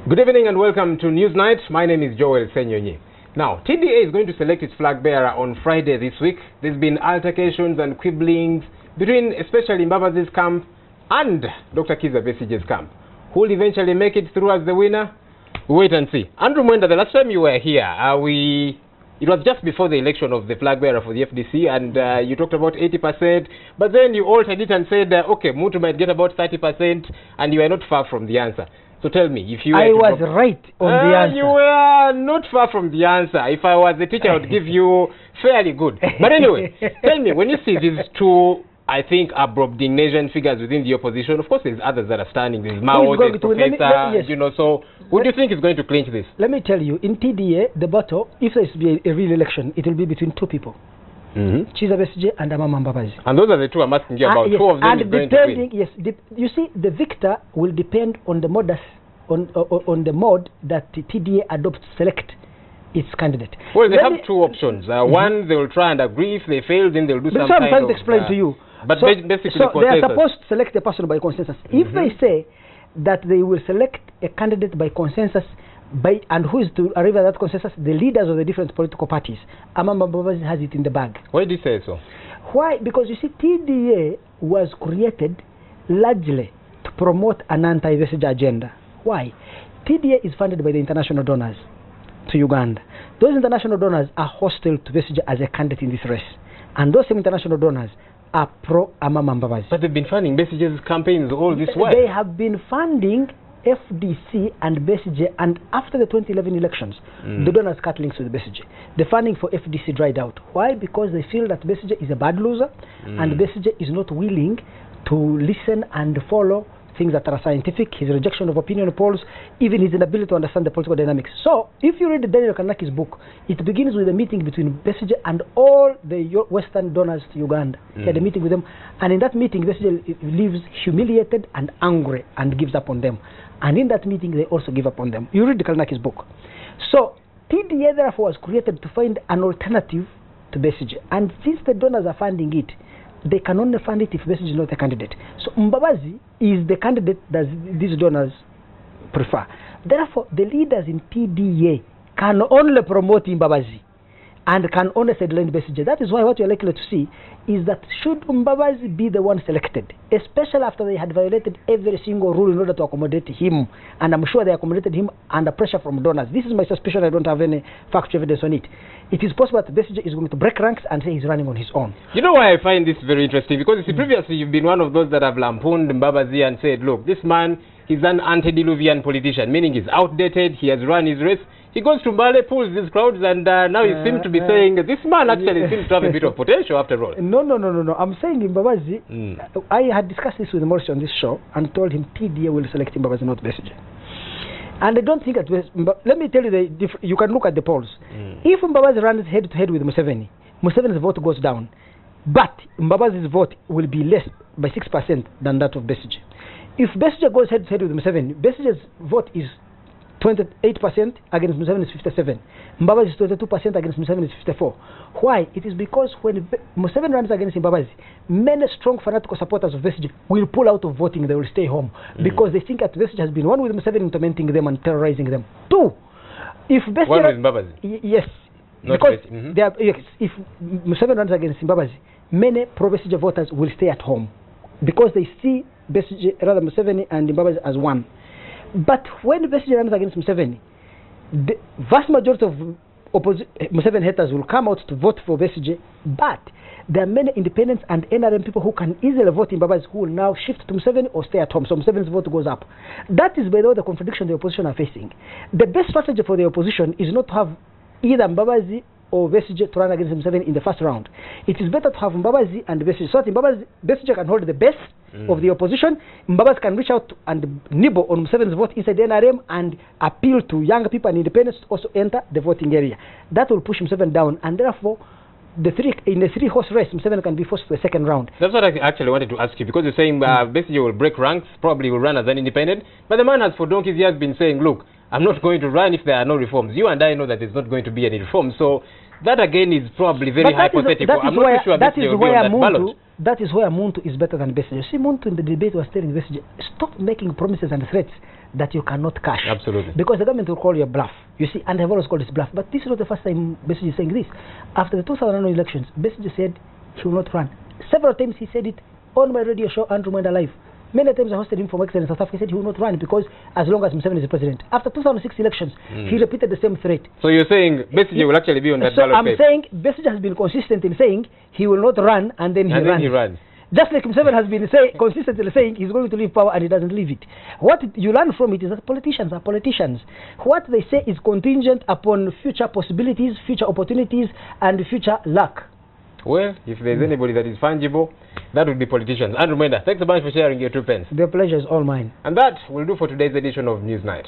Good evening and welcome to Newsnight. My name is Joel Senyonyi. Now, TDA is going to select its flag bearer on Friday this week. There's been altercations and quibblings between especially Mbabazi's camp and Dr. Kizza Besigye's camp. Who will eventually make it through as the winner? Wait and see. Andrew Mwenda, the last time you were here, it was just before the election of the flag bearer for the FDC, and you talked about 80%, but then you altered it and said, okay, Mutu might get about 30%, and you are not far from the answer. So tell me, if you were I was right on the answer. You were not far from the answer. If I was the teacher, I would give you fairly good. But anyway, tell me, when you see these two, I think, abrupt-dignation figures within the opposition, of course there's others that are standing. There's Mao, there's Professor, yes. you know, so who do you think is going to clinch this? Let me tell you, in TDA, the battle, if there is to be a real election, it will be between two people. Kizza Besigye and Amama Mbabazi. And those are the two I'm asking you about. Yes, two of them and is going to win. Yes, you see, the victor will depend on the modus, on the mode that the TDA adopts to select its candidate. Well, they have two options. One, they will try and agree. If they fail, then they'll do something. I'm trying to explain to you. But basically, so they are supposed to select a person by consensus. If they say that they will select a candidate by consensus, and who is to arrive at that consensus? The leaders of the different political parties. Amama Mbabazi has it in the bag. Why do you say so? Why? Because you see, TDA was created largely to promote an anti-Besigye agenda. Why? TDA is funded by the international donors to Uganda. Those international donors are hostile to Besigye as a candidate in this race. And those same international donors are pro-Amama Mbabazi. But they've been funding Besigye's campaigns all this while. They have been funding FDC and Besigye, and after the 2011 elections, the donors cut links with Besigye. The funding for FDC dried out. Why? Because they feel that Besigye is a bad loser, and Besigye is not willing to listen and follow things that are scientific, his rejection of opinion polls, even his inability to understand the political dynamics. So, if you read Daniel Kanaki's book, it begins with a meeting between Besigye and all the Western donors to Uganda. He had a meeting with them, and in that meeting, Besigye leaves humiliated and angry and gives up on them. And in that meeting, they also give up on them. You read Kanaki's book. So, TDA therefore was created to find an alternative to Besigye. And since the donors are funding it, they can only fund it if Besigye is not a candidate. So Mbabazi is the candidate that these donors prefer. Therefore, the leaders in TDA can only promote Mbabazi and can only sideline Besigye. That is why what you're likely to see is that should Mbabazi be the one selected, especially after they had violated every single rule in order to accommodate him, and I'm sure they accommodated him under pressure from donors. This is my suspicion. I don't have any factual evidence on it. It is possible that Besigye is going to break ranks and say he's running on his own. You know why I find this very interesting? Because you see, previously you've been one of those that have lampooned Mbabazi and said, look, this man, he's an antediluvian politician, meaning he's outdated, he has run his race. He goes to Mbale, pulls these crowds, and now you seem to be saying this man actually seems to have a bit of potential after all. No. I'm saying Mbabazi, I had discussed this with Maurice on this show and told him TDA will select Mbabazi, not Besigye. And I don't think that, let me tell you, you can look at the polls. If Mbabazi runs head-to-head with Museveni, Museveni's vote goes down. But Mbabazi's vote will be less by 6% than that of Besigye. If Besigye goes head-to-head with Museveni, Besigye's vote is 28% against Museveni is 57. Mbabazi is 22% against Museveni is 54. Why? It is because when Museveni runs against Mbabazi, many strong fanatical supporters of Besigye will pull out of voting. They will stay home because they think that Besigye has been one with Museveni, tormenting them and terrorizing them. Two, if Besigye one with Mbabazi? Yes. Not because if Museveni runs against Mbabazi, many pro-Besigye voters will stay at home because they see Museveni and Mbabazi as one. But when Besigye runs against Museveni, the vast majority of Museveni haters will come out to vote for Besigye, but there are many independents and NRM people who can easily vote in Mbabazi who will now shift to Museveni or stay at home, so Museveni's vote goes up. That is by the way the contradiction the opposition are facing. The best strategy for the opposition is not to have either Mbabazi or Besigye to run against Museveni in the first round. It is better to have Mbabazi and Besigye. So that Besigye can hold the best of the opposition. Mbabazi can reach out and nibble on Museveni's vote inside the NRM and appeal to young people and independents to also enter the voting area. That will push Museveni down, and therefore in the three-horse race, Museveni can be forced to the second round. That's what I actually wanted to ask you, because you're saying Besigye will break ranks, probably will run as an independent, but the man has for donkeys years been saying, look, I'm not going to run if there are no reforms. You and I know that there's not going to be any reforms. So that again is probably very hypothetical. I'm not sure that will be on that ballot. That is where Muntu is better than Besigye. You see, Muntu in the debate was telling Besigye, stop making promises and threats. that you cannot cash. Absolutely. Because the government will call you a bluff. You see, and they've always called this bluff. But this is not the first time Besigye is saying this. After the 2009 elections, Besigye said he will not run. Several times he said it on my radio show, Andrew Mwenda Live. Many times I hosted him from Excel in South Africa. He said he will not run because as long as Museveni is the president. After 2006 elections, he repeated the same threat. So you're saying Besigye will actually be on that so ballot paper? I'm saying Besigye has been consistent in saying he will not run and then he runs. Just like Museveni has been consistently saying he's going to leave power and he doesn't leave it. What you learn from it is that politicians are politicians. What they say is contingent upon future possibilities, future opportunities, and future luck. Well, if there's anybody that is fungible, that would be politicians. Andrew Mwenda, thanks a bunch for sharing your 2 pence. The pleasure is all mine. And that will do for today's edition of Newsnight.